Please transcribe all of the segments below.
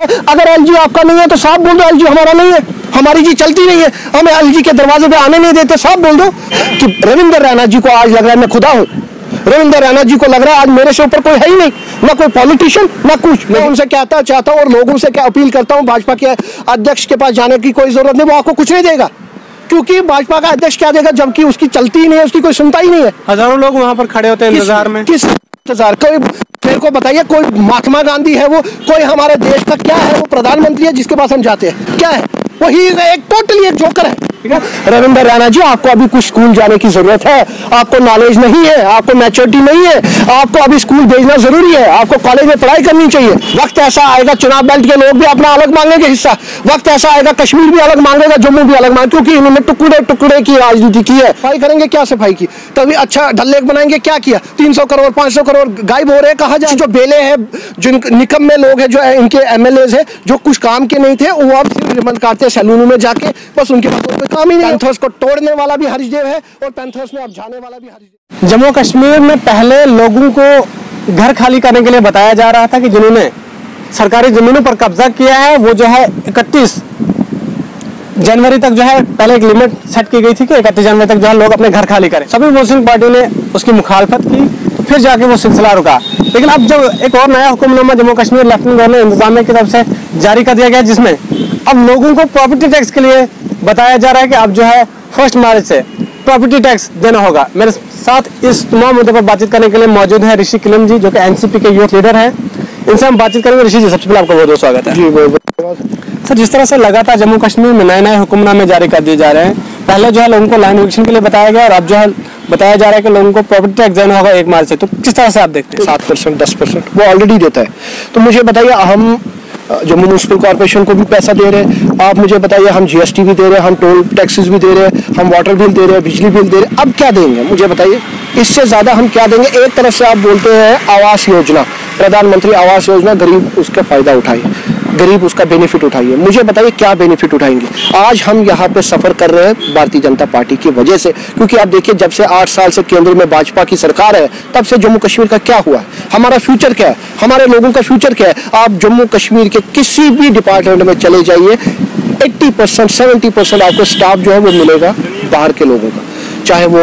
अगर एलजी आपका नहीं है तो साफ बोल दो एलजी हमारा नहीं है, हमारी जी चलती नहीं है, हमें एलजी के दरवाजे पे आने नहीं देते, साफ बोल दो कि रविंद्र रैना जी को आज लग रहा है मैं खुदा हूँ, रविंद्र रैना जी को लग रहा है आज मेरे से ऊपर कोई है ही नहीं, ना कोई पॉलिटिशियन ना कुछ। मैं उनसे कहता चाहता हूँ और लोगों से क्या अपील करता हूँ, भाजपा के अध्यक्ष के पास जाने की कोई जरूरत नहीं, वो आपको कुछ नहीं देगा, क्योंकि भाजपा का अध्यक्ष क्या देगा जबकि उसकी चलती ही नहीं है, उसकी कोई सुनता ही नहीं है। हजारों लोग वहाँ पर खड़े होते हैं इंतजार में। किस इंतजार? कोई मेरे को बताइए, कोई महात्मा गांधी है वो, कोई हमारे देश का क्या है वो प्रधानमंत्री है जिसके पास हम जाते हैं, क्या है वो? ही एक टोटली एक जोकर है, ठीक है। रविंद्र रैना जी आपको अभी कुछ स्कूल जाने की जरूरत है, आपको नॉलेज नहीं है, आपको मैच्योरिटी नहीं है, आपको अभी स्कूल भेजना जरूरी है, आपको कॉलेज में पढ़ाई करनी चाहिए। वक्त ऐसा आएगा चुनाव बेल्ट के लोग भी अपना अलग मांगेंगे हिस्सा, वक्त ऐसा आएगा कश्मीर भी अलग मांगेगा, जम्मू भी अलग मांगे, क्योंकि इन्होंने टुकड़े टुकड़े की राजनीति की है। सफाई करेंगे, क्या सफाई की? तभी अच्छा डल लेक बनाएंगे, क्या किया? 300 करोड़ 500 करोड़ गायब हो रहे, कहा जाए। जो बेले हैं, जिन निकम्मे लोग हैं, जो इनके एमएलए है, जो कुछ काम के नहीं थे, वो अब सिर्फ रिबन काटते सैलूनों में जाके, बस उनके पास कोई काम ही नहीं। पैंथर्स को तोड़ने वाला भी हरीशदेव है और पैंथर्स में अब जाने वाला भी हरीशदेव। जम्मू कश्मीर में पहले लोगों को घर खाली करने के लिए बताया जा रहा था कि जिन्होंने सरकारी जमीनों पर कब्जा किया है वो जो है 31 जनवरी तक जो है पहले एक लिमिट सेट की गई थी कि 31 जनवरी तक जो है लोग अपने घर खाली करें। सभी मुस्लिम पार्टियों ने उसकी मुखालफत की, तो फिर जाके वो सिलसिला रुका। लेकिन अब जो एक और नया हुक्मनामा जम्मू कश्मीर लेफ्टिनेंट गवर्नर इंतजामिया की तरफ से जारी कर दिया गया, जिसमें अब लोगों को प्रॉपर्टी टैक्स के लिए बताया जा रहा है कि अब जो है 1 मार्च से प्रॉपर्टी टैक्स देना होगा। मेरे साथ इस तमाम मुद्दे पर बातचीत करने के लिए मौजूद है ऋषि किलन जी, जो कि एनसीपी के यूथ लीडर हैं। इनसे हम बातचीत करेंगे। ऋषि जी, सबसे पहले आपका बहुत बहुत स्वागत है। जी बहुत। सर, जिस तरह से लगातार जम्मू कश्मीर में नए नए हुक्मनामे जारी कर दिए जा रहे हैं, पहले जो है लोगों को लैंड एक्विजिशन के लिए बताया गया और अब जो है बताया जा रहा है कि लोगों को प्रॉपर्टी टैक्स देना होगा 1 मार्च से, तो किस तरह से आप देखते हैं? 7% 10% वो ऑलरेडी देता है। तो मुझे बताइए, हम जम्मू म्यूनिसिपल कॉर्पोरेशन को भी पैसा दे रहे हैं, आप मुझे बताइए, हम जीएसटी भी दे रहे हैं, हम टोल टैक्सेस भी दे रहे हैं, हम वाटर बिल दे रहे हैं, बिजली बिल दे रहे हैं, अब क्या देंगे मुझे बताइए? इससे ज़्यादा हम क्या देंगे? एक तरफ से आप बोलते हैं आवास योजना, प्रधानमंत्री आवास योजना, गरीब उसका फ़ायदा उठाइए, गरीब उसका बेनिफिट उठाइए। मुझे बताइए क्या बेनिफिट उठाएंगे? आज हम यहाँ पे सफ़र कर रहे हैं भारतीय जनता पार्टी की वजह से, क्योंकि आप देखिए जब से 8 साल से केंद्र में भाजपा की सरकार है, तब से जम्मू कश्मीर का क्या हुआ है, हमारा फ्यूचर क्या है, हमारे लोगों का फ्यूचर क्या है? आप जम्मू कश्मीर के किसी भी डिपार्टमेंट में चले जाइए, 80% 70% आपको स्टाफ जो है वो मिलेगा बाहर के लोगों का, चाहे वो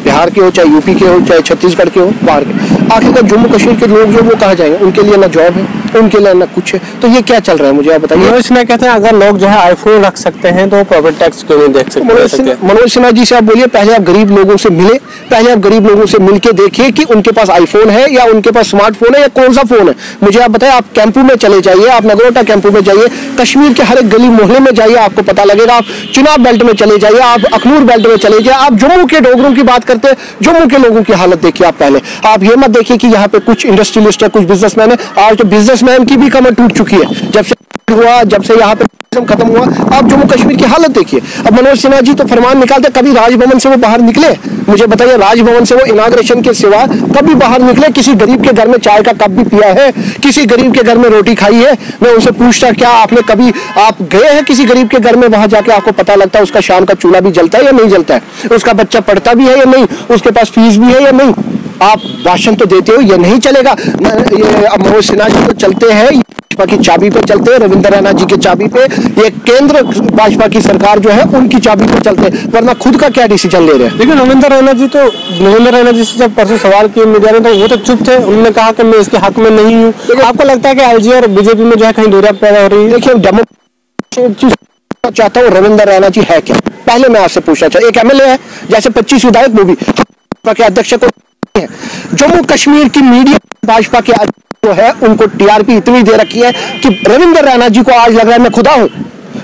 बिहार के हो, चाहे यूपी के हो, चाहे छत्तीसगढ़ के हो, बाहर के। आखिरकार जम्मू कश्मीर के लोग जो वो कहाँ जाएंगे? उनके लिए ना जॉब है, उनके लिए ना कुछ है, तो ये क्या चल रहा है मुझे आप बताइए। मनोज सिन्हा कहते हैं अगर लोग जो है आईफोन रख सकते हैं तो प्रॉपर्टी टैक्स क्यों नहीं देख सकते? मनोज सिन्हा जी से आप बोलिए, पहले आप गरीब लोगों से मिले, पहले आप गरीब लोगों से मिलके देखिए कि उनके पास आईफोन है या उनके पास स्मार्टफोन है या कौन सा फोन है। मुझे आप बताइए, आप कैंपू में चले जाइए, आप नगरोटा कैंपू में जाइए, कश्मीर के हर एक गली मोहल्ले में जाइए, आपको पता लगेगा। आप चुनाव बेल्ट में चले जाइए, आप अखनूर बेल्ट में चले जाइए, आप जम्मू के डोगरों की बात करते हैं, जम्मू के लोगों की हालत देखिए। आप पहले आप ये मत देखिए कि यहाँ पे कुछ इंडस्ट्रियलिस्ट है, कुछ बिजनेसमैन है। आज तो बिजनेसमैन की भी कमर टूट चुकी है जब से हुआ, जब से यहाँ पे खत्म हुआ। आप जम्मू कश्मीर की हालत देखिए। अब मनोज सिन्हा जी तो फरमान निकालते, कभी राजभवन से वो बाहर निकले? मुझे बताइए, राजभवन से वो इनाग्रेशन के सिवा कभी बाहर निकले? किसी गरीब के घर में चाय का कप भी पिया है? किसी गरीब के घर में रोटी खाई है? मैं उनसे पूछता, क्या आपने कभी आप गए हैं किसी गरीब के घर में? वहां जाके आपको पता लगता है उसका शाम का चूल्हा भी जलता है या नहीं जलता है, उसका बच्चा पढ़ता भी है या नहीं, उसके पास फीस भी है या नहीं। आप भाषण तो देते हो, ये नहीं चलेगा। मनोज सिन्हा जी तो चलते हैं भाजपा की चाबी पे चलते हैं, रविंद्र रैना जी की चाबी पे, ये केंद्र भाजपा की सरकार जो है उनकी चाबी पे चलते हैं, वरना खुद का क्या डिसीजन ले रहे हैं? लेकिन रविंद्र रैना जी से जब परसों सवाल किए मीडिया ने तो वो तो चुप थे, उन्होंने कहा कि मैं इसके हक में नहीं हूँ। आपको लगता है कि एलजी और बीजेपी में जो है कहीं दूरियां पैदा हो रही है? देखिए, डेमोक्रेसी चाहता हूँ, रविंद्र रैना जी है क्या? पहले मैं आपसे पूछना चाहता हूँ, एक एमएलए है, जैसे 25 विधायक वो भी के अध्यक्ष को है। जम्मू कश्मीर की मीडिया भाजपा के जो है उनको टीआरपी इतनी दे रखी है कि रविंद्र रैना जी को आज लग रहा है मैं खुदा हूं,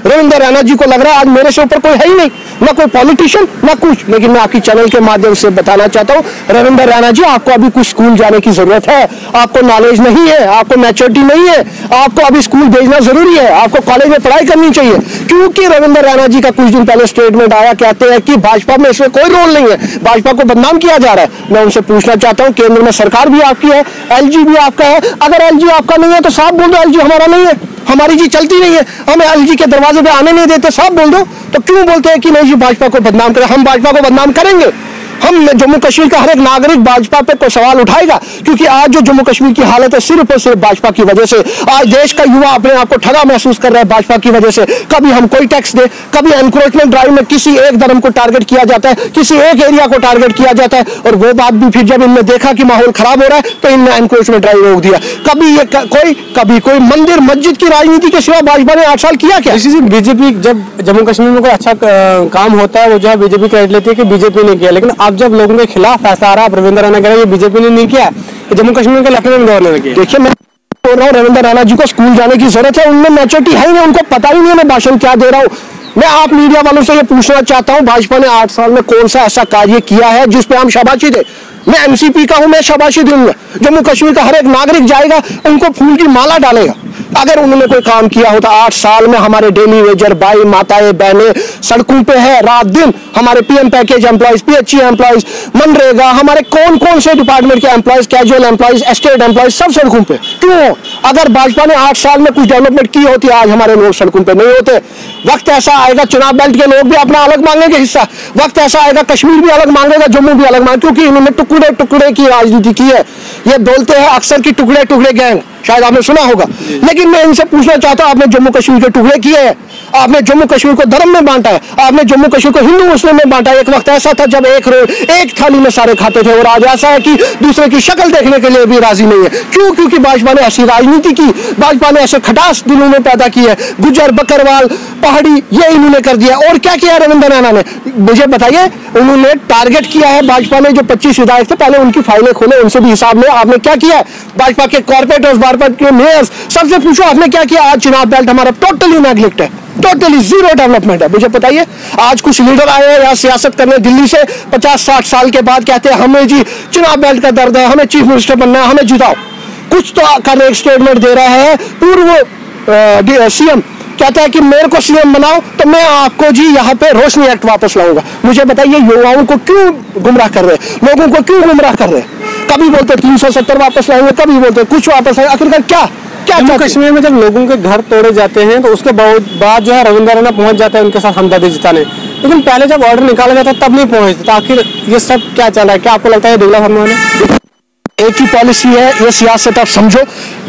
रविंद्र रैना जी को लग रहा है आज मेरे से ऊपर कोई है ही नहीं, ना कोई पॉलिटिशियन ना कुछ। लेकिन मैं आपकी चैनल के माध्यम से बताना चाहता हूँ, रविंद्र रैना जी आपको अभी कुछ स्कूल जाने की जरूरत है, आपको नॉलेज नहीं है, आपको मैच्योरिटी नहीं है, आपको अभी स्कूल भेजना जरूरी है, आपको कॉलेज में पढ़ाई करनी चाहिए। क्योंकि रविंद्र रैना जी का कुछ दिन पहले स्टेटमेंट आया, कहते हैं कि भाजपा में इसमें कोई रोल नहीं है, भाजपा को बदनाम किया जा रहा है। मैं उनसे पूछना चाहता हूँ, केंद्र में सरकार भी आपकी है, एलजी भी आपका है, अगर एलजी आपका नहीं है तो साफ बोल दो एलजी हमारा नहीं है, हमारी जी चलती नहीं है, हमें एलजी के दरवाजे पे आने नहीं देते, साफ बोल दो। तो क्यों बोलते हैं कि नहीं जी भाजपा को बदनाम करें? हम भाजपा को बदनाम करेंगे, हम जम्मू कश्मीर का हर एक नागरिक भाजपा पे कोई सवाल उठाएगा? क्योंकि आज जो जम्मू कश्मीर की हालत है सिर्फ और सिर्फ भाजपा की वजह से। आज देश का युवा अपने आप को ठगा महसूस कर रहा है भाजपा की वजह से। कभी हम कोई टैक्स दे, कभी एनक्रोचमेंट ड्राइव में किसी एक धर्म को टारगेट किया जाता है, किसी एक एरिया को टारगेट किया जाता है, और वो बात भी फिर जब इनने देखा कि माहौल खराब हो रहा है तो इनने एनक्रोचमेंट ड्राइव रोक दिया। कभी कोई मंदिर मस्जिद की राजनीति के सिवा भाजपा ने 8 साल किया क्या? बीजेपी जब जम्मू कश्मीर में कोई अच्छा काम होता है वो जो है बीजेपी क्रेडिट लेती है कि बीजेपी ने किया, लेकिन अब जब लोगों के खिलाफ फैसला आ रहा है, रविंद्र रैना कह रहे हैं ये बीजेपी ने नहीं किया, जम्मू कश्मीर के लेफ्टिनेंट गवर्नर ने किया। देखिए, मैं बोल रहा हूँ रविंद्र रैना जी को स्कूल जाने की जरूरत है, उनमें मैच्योरिटी है ही नहीं, उनको पता ही नहीं है मैं भाषण क्या दे रहा हूँ। मैं आप मीडिया वालों से ये पूछना चाहता हूँ, भाजपा ने 8 साल में कौन सा ऐसा कार्य किया है जिसपे हम शाबाशी दे? मैं एमसीपी का हूं, मैं शाबाशी दूंगा। जम्मू कश्मीर का हर एक नागरिक जाएगा, उनको फूल की माला डालेगा अगर उन्होंने कोई काम किया होता। 8 साल में हमारे डेली वेजर भाई माताएं बहनें सड़कों पे है रात दिन, हमारे PM package employees, PHE employees, MNREGA, हमारे कौन कौन से डिपार्टमेंट के employees, casual employees, estate employees, सब सड़कों पे। क्यों? अगर भाजपा ने 8 साल में कुछ डेवलपमेंट की होती, आज हमारे लोग सड़कों पे नहीं होते। वक्त ऐसा आएगा चुनाव बेल्ट के लोग भी अपना अलग मांगेंगे हिस्सा, वक्त ऐसा आएगा कश्मीर भी अलग मांगेगा, जम्मू भी अलग मांगे, क्योंकि इन्होंने टुकड़े टुकड़े की राजनीति की है। ये बोलते हैं अक्सर की टुकड़े टुकड़े गैंग, शायद आपने सुना होगा। लेकिन मैं इनसे पूछना चाहता हूं, आपने जम्मू कश्मीर के टुकड़े किए हैं, आपने जम्मू कश्मीर को धर्म में बांटा है, आपने जम्मू कश्मीर को हिंदू मुस्लिम में बांटा है। एक वक्त ऐसा था जब एक थाली में सारे खाते थे, और आज ऐसा है कि दूसरे की शक्ल देखने के लिए भी राजी नहीं है। क्यों? क्योंकि भाजपा ने ऐसी राजनीति की, भाजपा ने ऐसे खटास दिलों में पैदा की है। गुज्जर, बकरवाल, पहाड़ी, ये इन्होंने कर दिया। और क्या किया रविंद्र रैना ने, मुझे बताइए। उन्होंने टारगेट किया है भाजपा ने जो 25 विधायक थे, पहले उनकी फाइलें खोले, उनसे भी हिसाब ले। आपने क्या किया है? भाजपा के कॉर्पोरेटर्स, भाजपा के मेयर्स, सबसे पूछो आपने क्या किया? आज चुनाव बेल्ट हमारा टोटली नेग्लेक्ट है, टोटली जीरो डेवलपमेंट है। मुझे बताइए, आज कुछ लीडर आए हैं यहाँ सियासत करने दिल्ली से 50-60 साल के बाद, कहते हैं हमें जी चुनाव बेल्ट का दर्द है, हमें चीफ मिनिस्टर बनना है, हमें जिताओ। कुछ तो करने एक स्टेटमेंट दे रहा है पूर्व सीएम, कहता है कि मेरे को सीएम बनाओ तो मैं आपको जी यहाँ पे रोशनी एक्ट वापस लाऊंगा। मुझे बताइए, युवाओं को क्यों गुमराह कर रहे हैं, लोगों को क्यों गुमराह कर रहे हैं? कभी बोलते 370 वापस लाएंगे, कभी बोलते कुछ वापस आएंगे, आखिरकार क्या जम्मू कश्मीर में जब लोगों के घर तोड़े जाते हैं तो उसके बाद जो है रविंद्र रैना पहुंच जाते हैं उनके साथ हमदर्दी जताने, लेकिन पहले जब ऑर्डर निकाला जाता तब नहीं पहुंचते। तो आखिर ये सब क्या चला है? क्या आपको लगता है दुगला फरमान है? एक ही पॉलिसी है, ये सियासत आप समझो।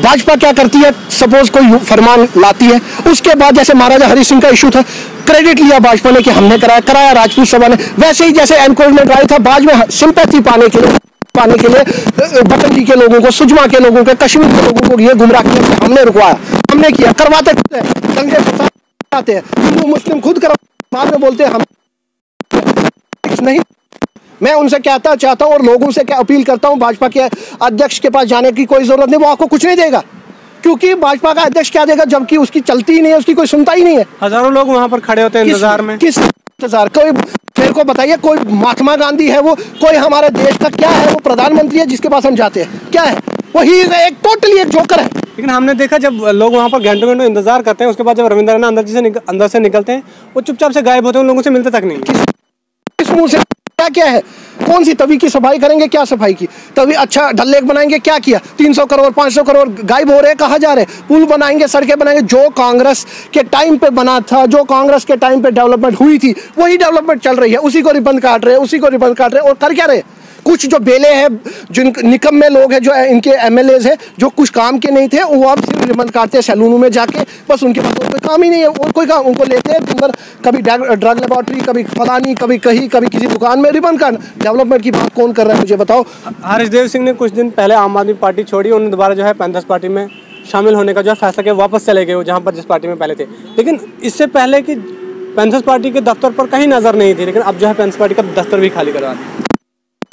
भाजपा क्या करती है, सपोज कोई फरमान लाती है, उसके बाद जैसे महाराजा हरि सिंह का इशू था, क्रेडिट लिया भाजपा ने कि हमने कराया राजपूत सभा ने। वैसे ही जैसे एनक्रोचमेंट ड्राइव था, बाद में सिंपैथी पाने के लिए बटन जी के लोगों को, सुजमा के लोगों को, कश्मीर के लोगों को ये गुमराह किया कि हमने रुकवाया, हमने किया, करवाते दंगे फसाद हैं, हिंदू मुस्लिम खुद करवा, बाद में बोलते हैं हम नहीं। मैं उनसे कहता चाहता हूं और लोगों से क्या अपील करता हूं, भाजपा के अध्यक्ष के पास जाने की कोई जरूरत नहीं, वो आपको कुछ नहीं देगा। क्योंकि भाजपा का अध्यक्ष क्या देगा जबकि उसकी चलती ही नहीं है, उसकी कोई सुनता ही नहीं है। हजारों लोग वहां पर खड़े होते हैं इंतजार में। किस इंतजार? कोई मेरे को बताइए, कोई महात्मा गांधी है वो, कोई हमारे देश का क्या है वो प्रधानमंत्री है जिसके पास हम जाते हैं? क्या है वो? ही एक टोटली एक जोकर है। लेकिन हमने देखा जब लोग वहाँ पर घंटों घंटों इंतजार करते हैं, उसके बाद जब रविंद्र रैना अंदर से निकलते हैं, वो चुपचाप से गायब होते हैं, उन लोगों से मिलते तक नहीं। किस मुंह से? क्या है? कौन सी तवी की सफाई करेंगे? क्या सफाई की? तभी अच्छा डल लेक बनाएंगे, क्या किया? 300 करोड़ 500 करोड़ गायब हो रहे हैं, कहाँ जा रहे हैं? पुल बनाएंगे, सड़कें बनाएंगे, जो कांग्रेस के टाइम पे बना था, जो कांग्रेस के टाइम पे डेवलपमेंट हुई थी, वही डेवलपमेंट चल रही है। उसी को रिबन काट रहे हैं, उसी को रिबन काट रहे हैं। और कर क्या रहे? कुछ जो बेले हैं, जिन निकम्मे लोग हैं, जो इनके एमएलएज हैं, जो कुछ काम के नहीं थे, वो अब सिर्फ रिबन काटते हैं सैलूनों में जाके, बस उनके पास कोई काम ही नहीं है। और कोई काम उनको लेते हैं दिन भर, कभी ड्रग लेबोरेटरी, कभी फलानी, कभी कहीं, कभी किसी दुकान में रिबन काट। डेवलपमेंट की बात कौन कर रहा है मुझे बताओ? हरीशदेव सिंह ने कुछ दिन पहले आम आदमी पार्टी छोड़ी, उन्होंने दोबारा जो है पैंथर्स पार्टी में शामिल होने का जो है फैसला किया, वापस चले गए वो जहाँ पर जिस पार्टी में पहले थे। लेकिन इससे पहले कि पैंथर्स पार्टी के दफ्तर पर कहीं नजर नहीं थी, लेकिन अब जो है पैंथर्स पार्टी का दफ्तर भी खाली करवा दिया।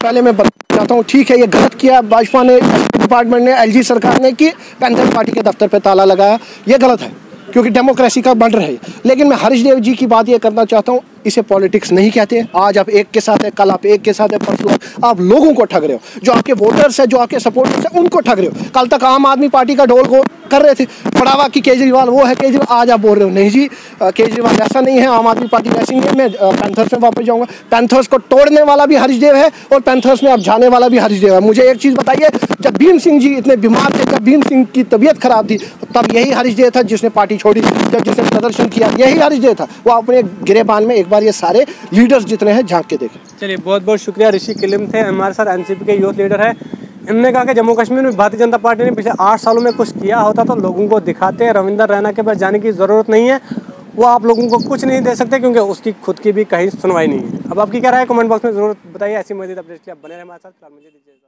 पहले मैं बताना चाहता हूँ, ठीक है ये गलत किया भाजपा ने, डिपार्टमेंट ने, एलजी सरकार ने, कि पैंथर्स पार्टी के दफ्तर पे ताला लगाया, ये गलत है क्योंकि डेमोक्रेसी का मर्डर है। लेकिन मैं हरीशदेव जी की बात ये करना चाहता हूँ, इसे पॉलिटिक्स नहीं कहते। आज आप एक के साथ है, कल आप एक के साथ है, परसों आप लोगों को ठग रहे हो, जो आपके वोटर्स है, जो आपके सपोर्टर्स है, उनको ठग रहे हो। कल तक आम आदमी पार्टी का ढोल को कर रहे थे, बढ़ावा की केजरीवाल वो है केजरीवाल, आज आप बोल रहे हो नहीं जी केजरीवाल ऐसा नहीं है, आम आदमी पार्टी वैसी नहीं है। मैं पैंथर्स में वापस जाऊंगा, पैंथर्स को तोड़ने वाला भी हरीशदेव है और पैंथर्स में अब जाने वाला भी हरीशदेव है। मुझे एक चीज़ बताइए, जब भीम सिंह जी इतने बीमार थे, जब भीम सिंह की तबीयत खराब थी, तब यही हरीशदेव था जिसने पार्टी छोड़ी, जब जिसने प्रदर्शन किया, यही हरीशदेव था। वो अपने गिरेबान में एक बार ये सारे लीडर्स जितने हैं झांक के देखें। चलिए, बहुत बहुत शुक्रिया। ऋषि किलिम थे हमारे साथ, एनसीपी के यूथ लीडर है। इन्होंने कहा कि जम्मू कश्मीर में भारतीय जनता पार्टी ने पिछले 8 सालों में कुछ किया होता तो लोगों को दिखाते। रविंदर रैना के पास जाने की ज़रूरत नहीं है, वो आप लोगों को कुछ नहीं दे सकते क्योंकि उसकी खुद की भी कहीं सुनवाई नहीं है। अब आपकी क्या राय है कमेंट बॉक्स में ज़रूर बताइए। ऐसी मज़ीद अपडेट के लिए आप बने रहे हमारे साथ। मुझे दीजिए।